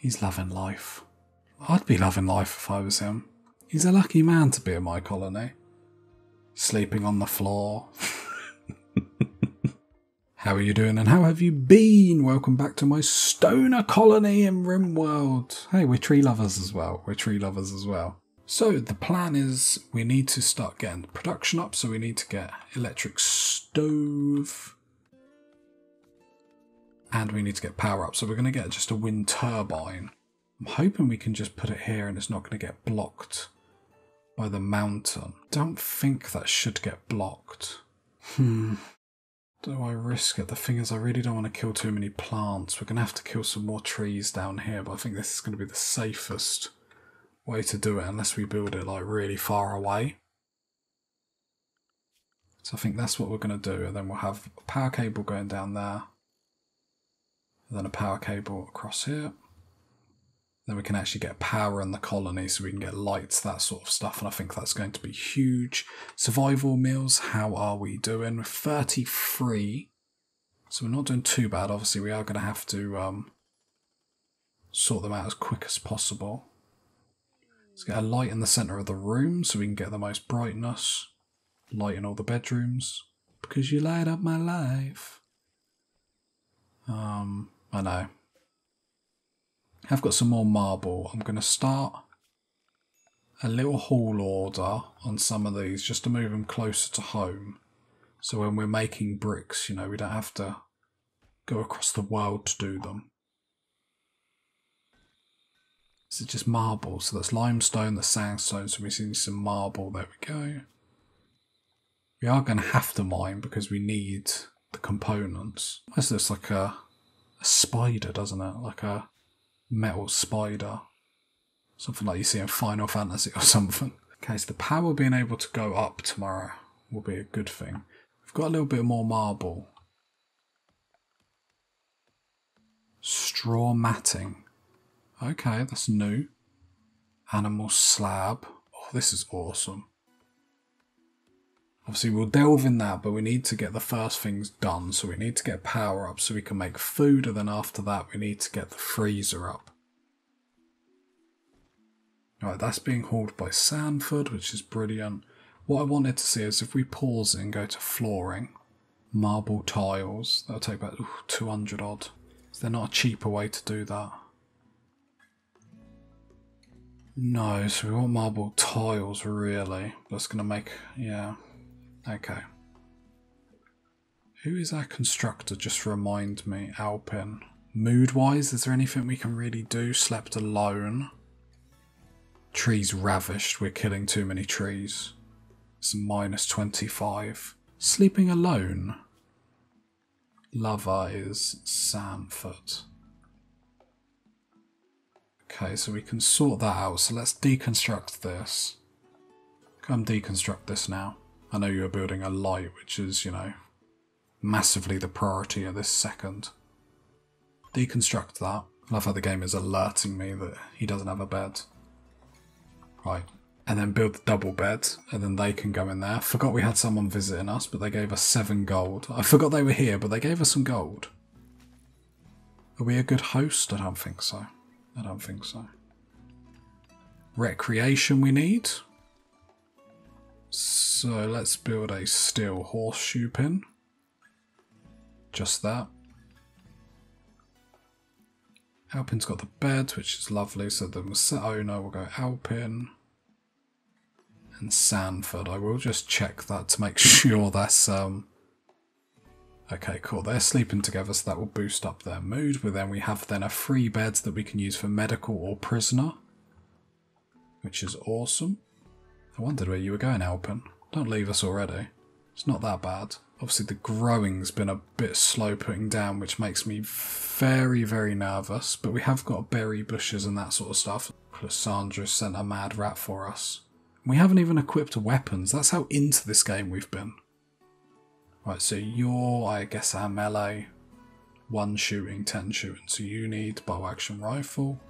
He's loving life. I'd be loving life if I was him. He's a lucky man to be in my colony. Sleeping on the floor. How are you doing and how have you been? Welcome back to my stoner colony in Rimworld. Hey, we're tree lovers as well. So the plan is we need to start getting production up, so we need to get electric stove. And we need to get power up, so we're going to get just a wind turbine. I'm hoping we can just put it here and it's not going to get blocked by the mountain. Don't think that should get blocked. Do I risk it? The thing is, I really don't want to kill too many plants. We're going to have to kill some more trees down here, but I think this is going to be the safest way to do it unless we build it like really far away. So I think that's what we're going to do, and then we'll have a power cable going down there, and then a power cable across here. Then we can actually get power in the colony so we can get lights, that sort of stuff, and I think that's going to be huge. Survival meals, how are we doing? We're 33, so we're not doing too bad. Obviously we are going to have to sort them out as quick as possible. Let's get a light in the centre of the room so we can get the most brightness. Light in all the bedrooms, because you light up my life. I know. I've got some more marble. I'm going to start a little haul order on some of these just to move them closer to home. So when we're making bricks, you know, we don't have to go across the world to do them. This is just marble. So that's limestone, that's sandstone. So we see some marble. There we go. We are going to have to mine because we need the components. This looks like a spider, doesn't it? Like a metal spider. Something like you see in Final Fantasy or something. Okay, so the power being able to go up tomorrow will be a good thing. We've got a little bit more marble. Straw matting. Okay, that's new. Animal slab. Oh, this is awesome. Obviously we'll delve in that, but we need to get the first things done. So we need to get power up so we can make food, and then after that we need to get the freezer up. Right, that's being hauled by Sanford, which is brilliant. What I wanted to see is if we pause it and go to flooring, marble tiles, that'll take about 200 odd. Is there not a cheaper way to do that? No, so we want marble tiles really. That's going to make, yeah. Okay. Who is our constructor? Just remind me. Alpin. Mood-wise, is there anything we can really do? Slept alone. Trees ravished. We're killing too many trees. It's minus 25. Sleeping alone. Lover is Sanford. Okay, so we can sort that out. So let's deconstruct this. Come deconstruct this now. I know you're building a light, which is, you know, massively the priority at this second. Deconstruct that. I love how the game is alerting me that he doesn't have a bed. Right. And then build the double bed, and then they can go in there. Forgot we had someone visiting us, but they gave us 7 gold. I forgot they were here, but they gave us some gold. Are we a good host? I don't think so. I don't think so. Recreation we need. So let's build a steel horseshoe pin. Just that. Alpin's got the bed, which is lovely. So then we'll set owner, we'll go Alpin. And Sanford. I will just check that to make sure that's... Okay, cool. They're sleeping together, so that will boost up their mood. But then we have then a free bed that we can use for medical or prisoner. Which is awesome. I wondered where you were going, Alpin. Don't leave us already. It's not that bad. Obviously the growing's been a bit slow putting down, which makes me very, very nervous. But we have got berry bushes and that sort of stuff. Cassandra sent a mad rat for us. We haven't even equipped weapons. That's how into this game we've been. Right, so you're, I guess, our melee. 1 shooting, 10 shooting. So you need bow action rifle.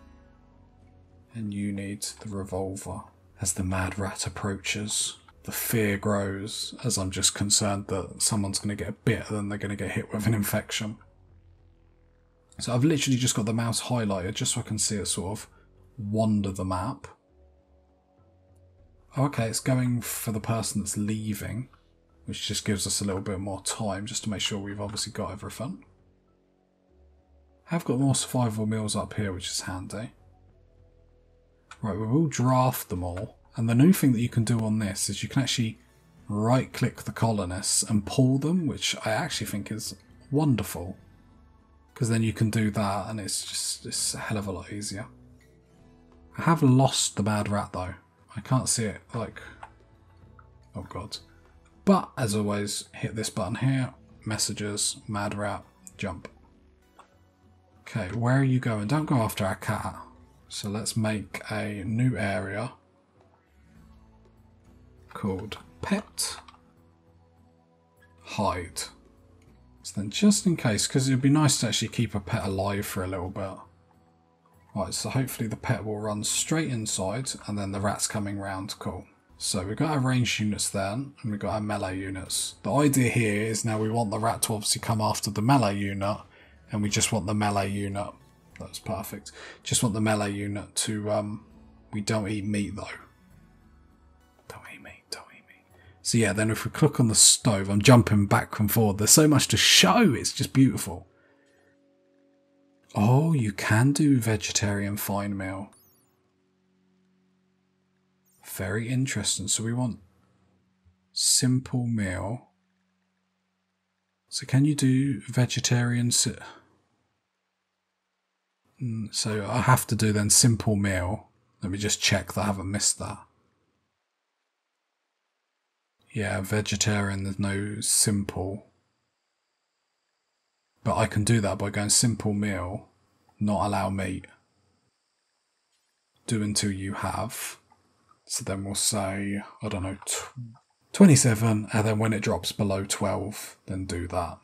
And you need the revolver. As the mad rat approaches, the fear grows, as I'm just concerned that someone's going to get bit and then they're going to get hit with an infection. So I've literally just got the mouse highlighted just so I can see it sort of wander the map. Okay, it's going for the person that's leaving, which just gives us a little bit more time just to make sure we've obviously got everything. I've got more survival meals up here, which is handy. Right, we will draft them all. And the new thing that you can do on this is you can actually right-click the colonists and pull them, which I actually think is wonderful. Because then you can do that and it's a hell of a lot easier. I have lost the mad rat though. I can't see it, like... Oh god. But, as always, hit this button here. Messages, mad rat, jump. Okay, where are you going? Don't go after our cat. So let's make a new area called Pet Hide. So then just in case, because it would be nice to actually keep a pet alive for a little bit. Right, so hopefully the pet will run straight inside and then the rat's coming round. Cool. So we've got our ranged units then, and we've got our melee units. The idea here is now we want the rat to obviously come after the melee unit, and we just want the melee unit. That's perfect. Just want the melee unit to, we don't eat meat though. Don't eat meat, don't eat meat. So yeah, then if we click on the stove, I'm jumping back and forward. There's so much to show, it's just beautiful. Oh, you can do vegetarian fine meal. Very interesting. So we want simple meal. So can you do vegetarian? So I have to do then simple meal. Let me just check that I haven't missed that. Yeah, vegetarian, there's no simple. But I can do that by going simple meal, not allow meat. Do until you have. So then we'll say, I don't know, 27, and then when it drops below 12, then do that.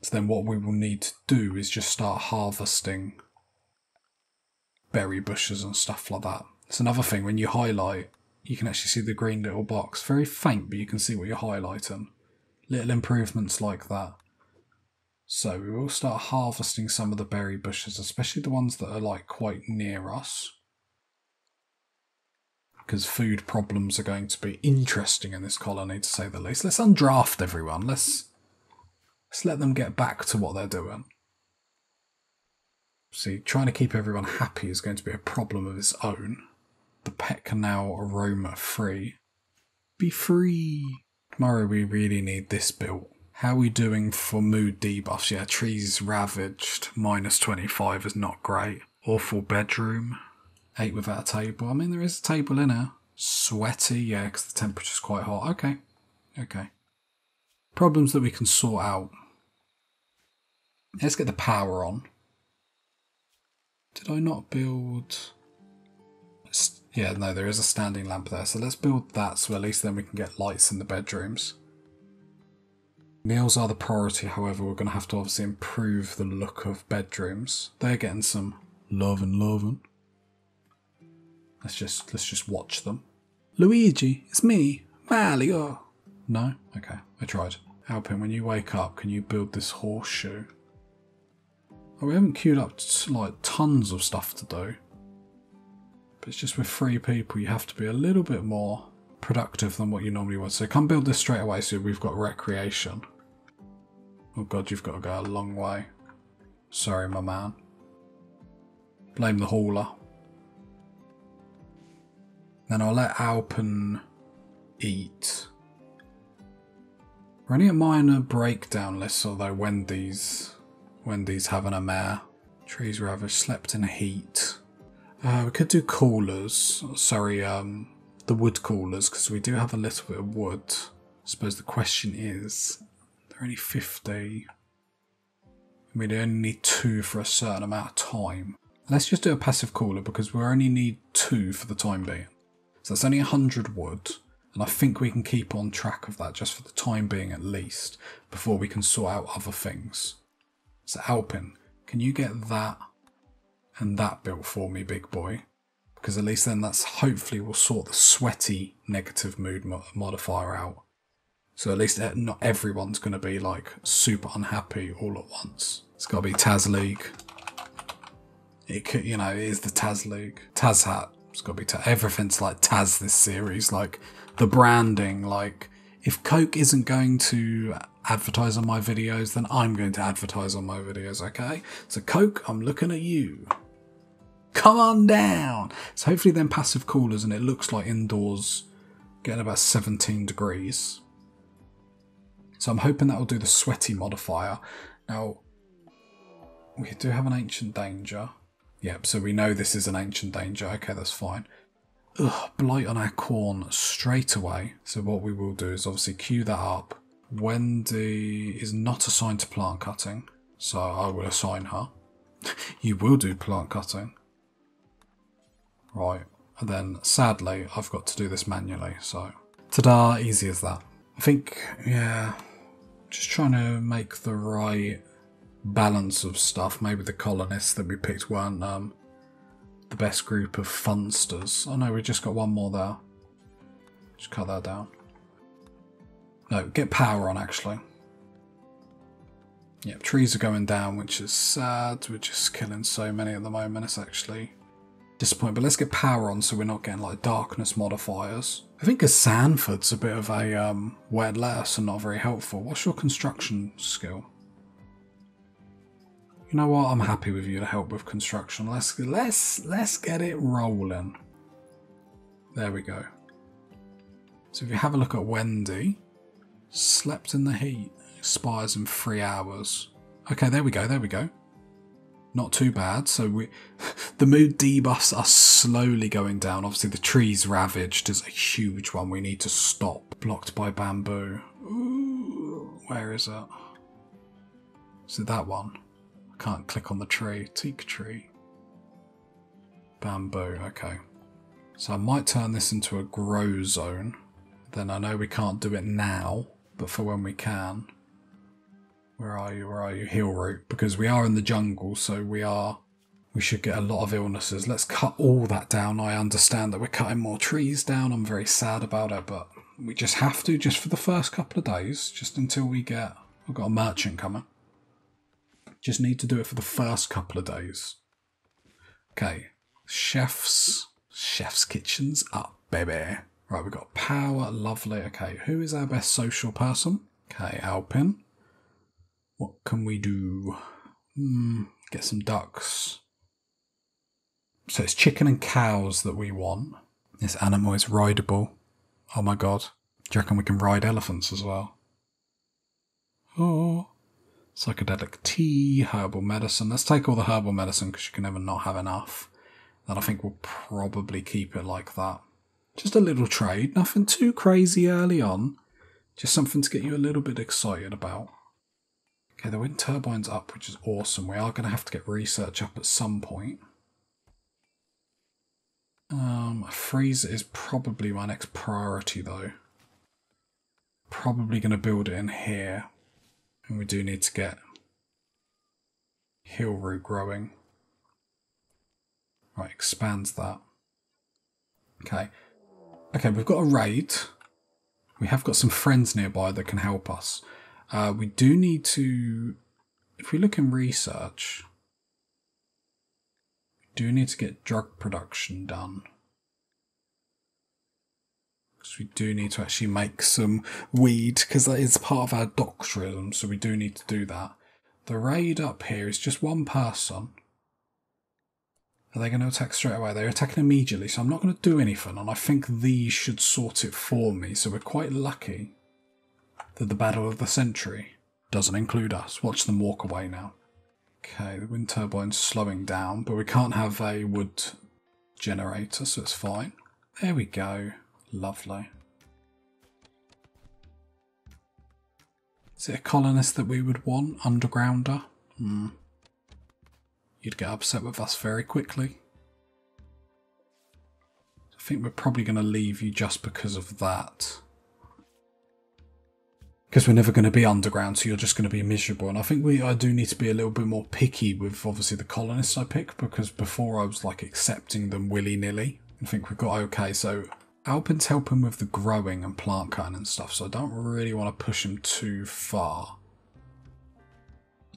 So then what we will need to do is just start harvesting berry bushes and stuff like that. It's another thing, when you highlight, you can actually see the green little box. Very faint, but you can see what you're highlighting. Little improvements like that. So we will start harvesting some of the berry bushes, especially the ones that are like quite near us. Because food problems are going to be interesting in this colony, to say the least. Let's undraft everyone. Let's let them get back to what they're doing. See, trying to keep everyone happy is going to be a problem of its own. The pet can now roam free. Be free! Tomorrow we really need this built. How are we doing for mood debuffs? Yeah, trees ravaged. -25 is not great. Awful bedroom. 8 without a table. I mean, there is a table in here. Sweaty, yeah, because the temperature's quite hot. Okay, okay. Problems that we can sort out. Let's get the power on. Did I not build... Yeah, no, there is a standing lamp there. So let's build that so at least then we can get lights in the bedrooms. Meals are the priority, however, we're going to have to obviously improve the look of bedrooms. They're getting some lovin'. Let's just watch them. Luigi, it's me, Mario. No? Okay, I tried. Alpin, when you wake up, can you build this horseshoe? Oh, we haven't queued up like tons of stuff to do. But it's just with 3 people, you have to be a little bit more productive than what you normally would. So come build this straight away so we've got recreation. Oh god, you've got to go a long way. Sorry, my man. Blame the hauler. Then I'll let Alpen eat. We're only a minor breakdown list, although Wendy's having a mare. Trees ravaged, slept in heat. We could do coolers. Sorry, the wood coolers, because we do have a little bit of wood. I suppose the question is, they're only 50. I mean, they only need 2 for a certain amount of time. Let's just do a passive cooler, because we only need 2 for the time being. So that's only 100 wood, and I think we can keep on track of that just for the time being at least, before we can sort out other things. So Alpin, can you get that and that built for me, big boy? Because at least then that's hopefully will sort the sweaty negative mood modifier out. So at least not everyone's going to be like super unhappy all at once. It's got to be Taz League. It could, you know, it is the Taz League. Taz hat. It's got to be Taz. Everything's like Taz this series. Like, the branding, like, if Coke isn't going to advertise on my videos, then I'm going to advertise on my videos, okay? So Coke, I'm looking at you. Come on down. So hopefully then passive coolers, and it looks like indoors getting about 17 degrees. So I'm hoping that will do the sweaty modifier. Now, we do have an ancient danger. Yep, so we know this is an ancient danger. Okay, that's fine. Ugh, blight on our corn straight away. So what we will do is obviously queue that up. Wendy is not assigned to plant cutting, so I will assign her. You will do plant cutting. Right, and then sadly I've got to do this manually, so ta-da, easy as that. I think, yeah, just trying to make the right balance of stuff. Maybe the colonists that we picked weren't the best group of funsters. Oh no, we just got one more there. Just cut that down. No, get power on actually. Yep, trees are going down, which is sad. We're just killing so many at the moment. It's actually disappointing. But let's get power on so we're not getting like darkness modifiers. I think Sanford's a bit of a wet lettuce and not very helpful. What's your construction skill? You know what? I'm happy with you to help with construction. Let's get it rolling. There we go. So if you have a look at Wendy, slept in the heat, expires in 3 hours. Okay, there we go. There we go. Not too bad. So the mood debuffs are slowly going down. Obviously, the trees ravaged is a huge one. We need to stop. Blocked by bamboo. Ooh, where is it? Is it that one? Can't click on the tree. Teak tree. Bamboo, okay. So I might turn this into a grow zone. Then I know we can't do it now, but for when we can. Where are you? Where are you? Heal root. Because we are in the jungle, so we should get a lot of illnesses. Let's cut all that down. I understand that we're cutting more trees down. I'm very sad about it, but we just have to, just for the first couple of days, just until we get... I've got a merchant coming. Just need to do it for the first couple of days. Okay. Chef's kitchen's up, baby. Right, we've got power. Lovely. Okay, who is our best social person? Okay, Alpin. What can we do? Get some ducks. So it's chicken and cows that we want. This animal is rideable. Oh my god. Do you reckon we can ride elephants as well? Oh. Psychedelic tea, herbal medicine. Let's take all the herbal medicine because you can never not have enough. Then I think we'll probably keep it like that. Just a little trade. Nothing too crazy early on. Just something to get you a little bit excited about. Okay, the wind turbine's up, which is awesome. We are going to have to get research up at some point. A freezer is probably my next priority though. Probably going to build it in here. And we do need to get hill root growing. Right, expands that. Okay. Okay, we've got a raid. We have got some friends nearby that can help us. We do need to, if we look in research, we do need to get drug production done. Because we do need to actually make some weed, because that is part of our doctrine, so we do need to do that. The raid up here is just one person. Are they going to attack straight away? They're attacking immediately, so I'm not going to do anything, and I think these should sort it for me, so we're quite lucky that the battle of the century doesn't include us. Watch them walk away now. Okay, the wind turbine's slowing down, but we can't have a wood generator, so it's fine. There we go. Lovely. Is it a colonist that we would want? Undergrounder? You'd get upset with us very quickly. I think we're probably going to leave you just because of that. Because we're never going to be underground, so you're just going to be miserable. And I think I do need to be a little bit more picky with, obviously, the colonists I pick, because before I was, like, accepting them willy-nilly. I think we've got okay, so Alpin's helping with the growing and plant cutting and stuff, so I don't really want to push him too far.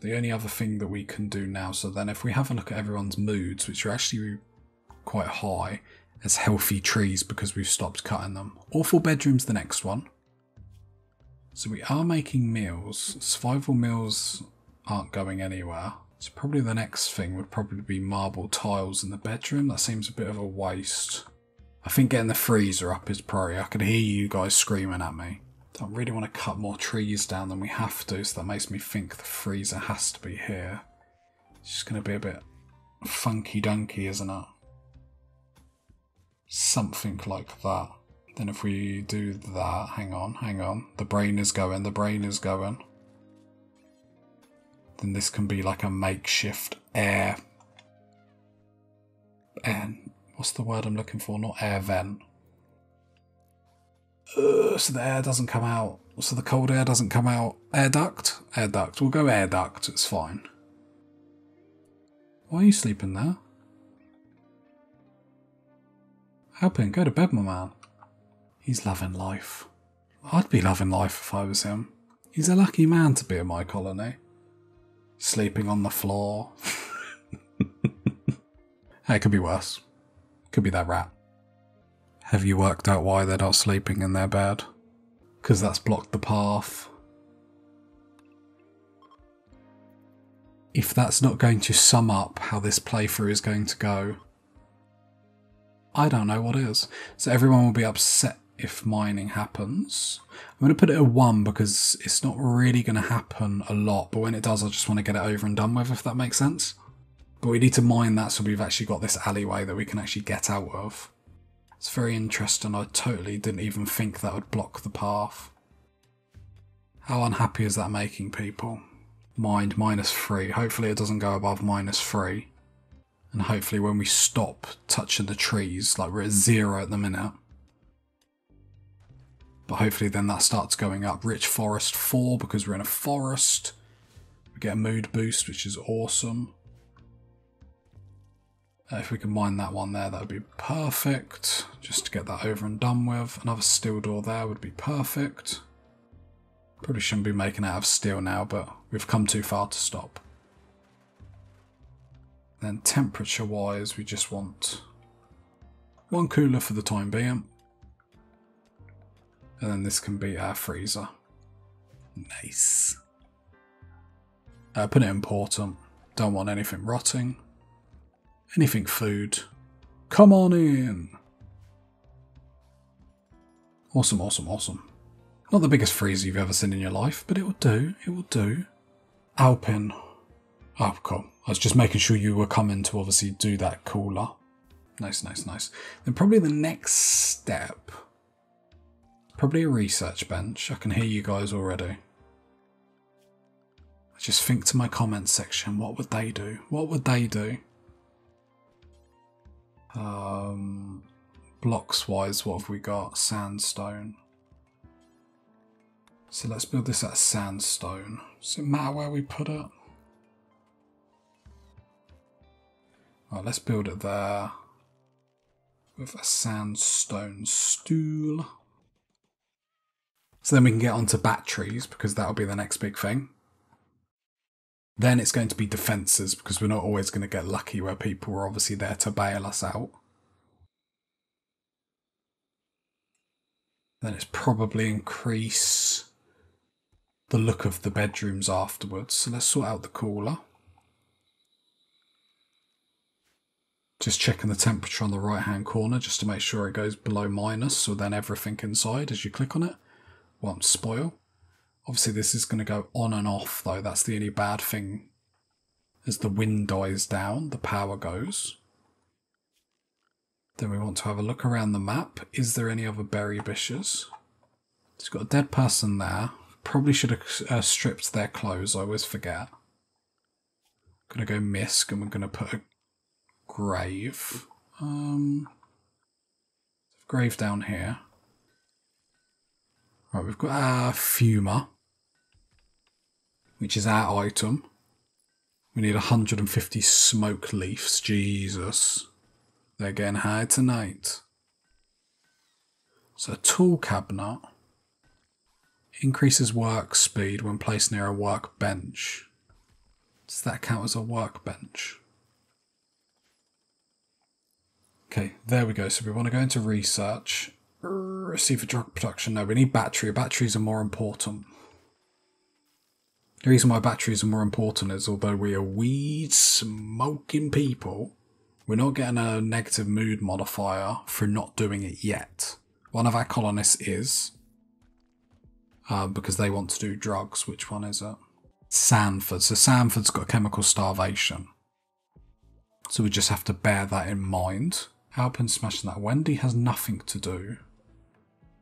The only other thing that we can do now, so then if we have a look at everyone's moods, which are actually quite high, as healthy trees because we've stopped cutting them. Awful bedroom's the next one. So we are making meals. Survival meals aren't going anywhere. So probably the next thing would probably be marble tiles in the bedroom. That seems a bit of a waste. I think getting the freezer up is priority. I can hear you guys screaming at me. Don't really want to cut more trees down than we have to, so that makes me think the freezer has to be here. It's just going to be a bit funky dunky, isn't it? Something like that. Then if we do that, hang on. The brain is going. Then this can be like a makeshift air. What's the word I'm looking for? Not air vent. So the air doesn't come out. So the cold air doesn't come out. Air duct? Air duct. We'll go air duct. It's fine. Why are you sleeping there? Help him. Go to bed, my man. He's loving life. I'd be loving life if I was him. He's a lucky man to be in my colony. Sleeping on the floor. Hey, it could be worse. Could be that rat. Have you worked out why they're not sleeping in their bed? Because that's blocked the path. If that's not going to sum up how this playthrough is going to go, I don't know what is. So everyone will be upset if mining happens. I'm going to put it at 1 because it's not really going to happen a lot, but when it does I just want to get it over and done with, if that makes sense. But we need to mine that so we've actually got this alleyway that we can actually get out of. It's very interesting. I totally didn't even think that would block the path. How unhappy is that making people? Mined -3. Hopefully it doesn't go above -3. And hopefully when we stop touching the trees, like we're at 0 at the minute. But hopefully then that starts going up. Rich forest 4 because we're in a forest. We get a mood boost, which is awesome. If we can mine that one there, that would be perfect. Just to get that over and done with. Another steel door there would be perfect. Probably shouldn't be making it out of steel now, but we've come too far to stop. Then temperature wise, we just want 1 cooler for the time being. And then this can be our freezer. Nice. Put it important. Don't want anything rotting. Anything food. Come on in. Awesome, awesome, awesome. Not the biggest freezer you've ever seen in your life, but it will do. It will do. Alpin. Oh, cool. I was just making sure you were coming to obviously do that cooler. Nice, nice, nice. Then probably the next step. Probably a research bench. I can hear you guys already. I just think to my comments section, what would they do? What would they do? Blocks wise, what have we got? Sandstone. So let's build this at sandstone. Does it matter where we put it? Right, let's build it there with a sandstone stool. So then we can get onto batteries because that'll be the next big thing. Then it's going to be defences because we're not always going to get lucky where people are obviously there to bail us out. Then it's probably increase the look of the bedrooms afterwards. So let's sort out the cooler. Just checking the temperature on the right hand corner just to make sure it goes below minus, so then everything inside as you click on it won't spoil. Obviously this is going to go on and off though, that's the only bad thing. As the wind dies down, the power goes. Then we want to have a look around the map. Is there any other berry bushes? It's got a dead person there. Probably should have stripped their clothes, I always forget. I'm going to go misc and we're going to put a grave. Grave down here. Right, we've got our fumer, which is our item. We need 150 smoke leaves. Jesus. They're getting high tonight. So a tool cabinet increases work speed when placed near a workbench. Does that count as a workbench? Okay, there we go. So we want to go into research. See for drug production. No, we need battery. Batteries are more important. The reason why batteries are more important is although we are weed smoking people, we're not getting a negative mood modifier for not doing it yet. One of our colonists is, because they want to do drugs. Which one is it? Sanford. So Sanford's got chemical starvation. So we just have to bear that in mind. Alpin smashing that. Wendy has nothing to do.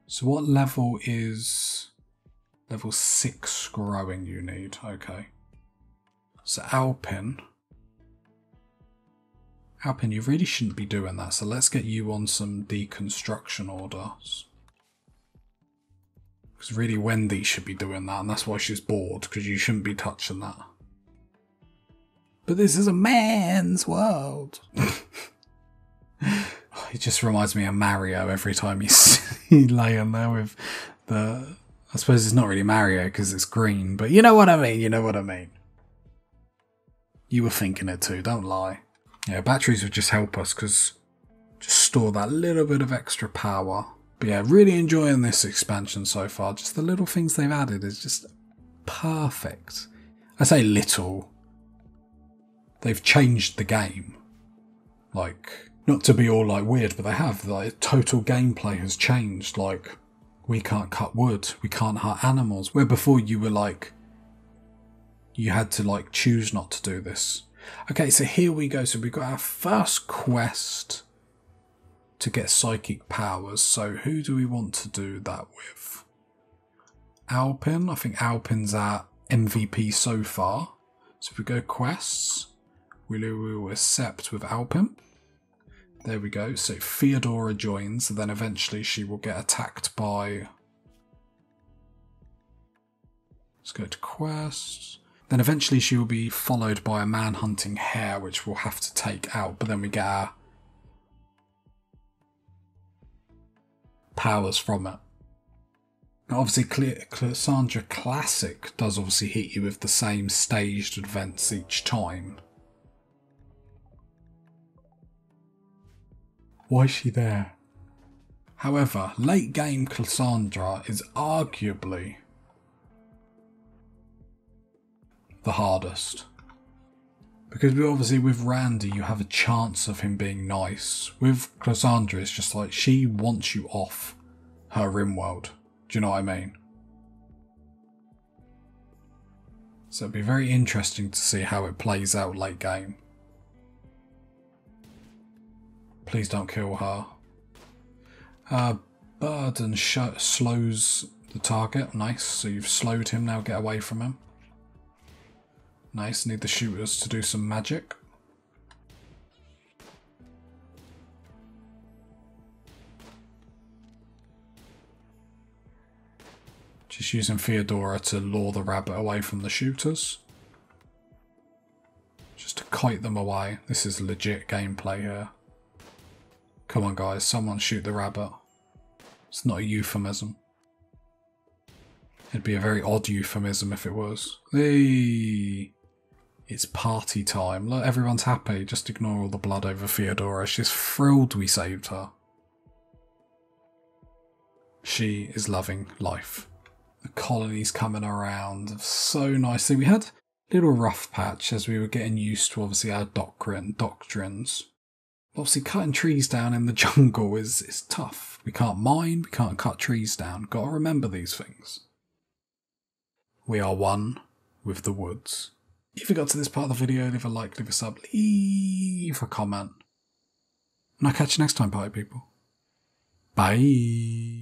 So what level is... Level 6 growing you need. Okay. So Alpin, you really shouldn't be doing that. So let's get you on some deconstruction orders. Because really Wendy should be doing that. And that's why she's bored. Because you shouldn't be touching that. But this is a man's world. It just reminds me of Mario every time you see laying there with the... I suppose it's not really Mario because it's green, but you know what I mean, you know what I mean. You were thinking it too, don't lie. Yeah, batteries would just help us because just store that little bit of extra power. But yeah, really enjoying this expansion so far. Just the little things they've added is just perfect. I say little. They've changed the game. Like, not to be all like weird, but they have. Like, total gameplay has changed. Like, we can't cut wood, we can't hunt animals. Where before you were like, you had to like choose not to do this. Okay, so here we go. So we've got our first quest to get psychic powers. So who do we want to do that with? Alpin. I think Alpin's our MVP so far. So if we go quests, we will accept with Alpin. There we go. So Theodora joins, and then eventually she will get attacked by... Let's go to quests. Then eventually she will be followed by a man-hunting hare, which we'll have to take out. But then we get our powers from it. Now obviously Cassandra Classic does obviously hit you with the same staged events each time. Why is she there? However, late game Cassandra is arguably the hardest. Because obviously with Randy you have a chance of him being nice. With Cassandra it's just like she wants you off her Rimworld. Do you know what I mean? So it'd be very interesting to see how it plays out late game. Please don't kill her. Burden slows the target. Nice. So you've slowed him. Now get away from him. Nice. Need the shooters to do some magic. Just using Theodora to lure the rabbit away from the shooters. Just to kite them away. This is legit gameplay here. Come on guys, someone shoot the rabbit. It's not a euphemism. It'd be a very odd euphemism if it was. Hey, it's party time. Look, everyone's happy. Just ignore all the blood over Theodora. She's thrilled we saved her. She is loving life. The colony's coming around so nicely. We had a little rough patch as we were getting used to obviously our doctrines. Obviously cutting trees down in the jungle is tough. We can't mine, we can't cut trees down. Gotta remember these things. We are one with the woods. If you got to this part of the video, leave a like, leave a sub, leave a comment. And I'll catch you next time, party people. Bye.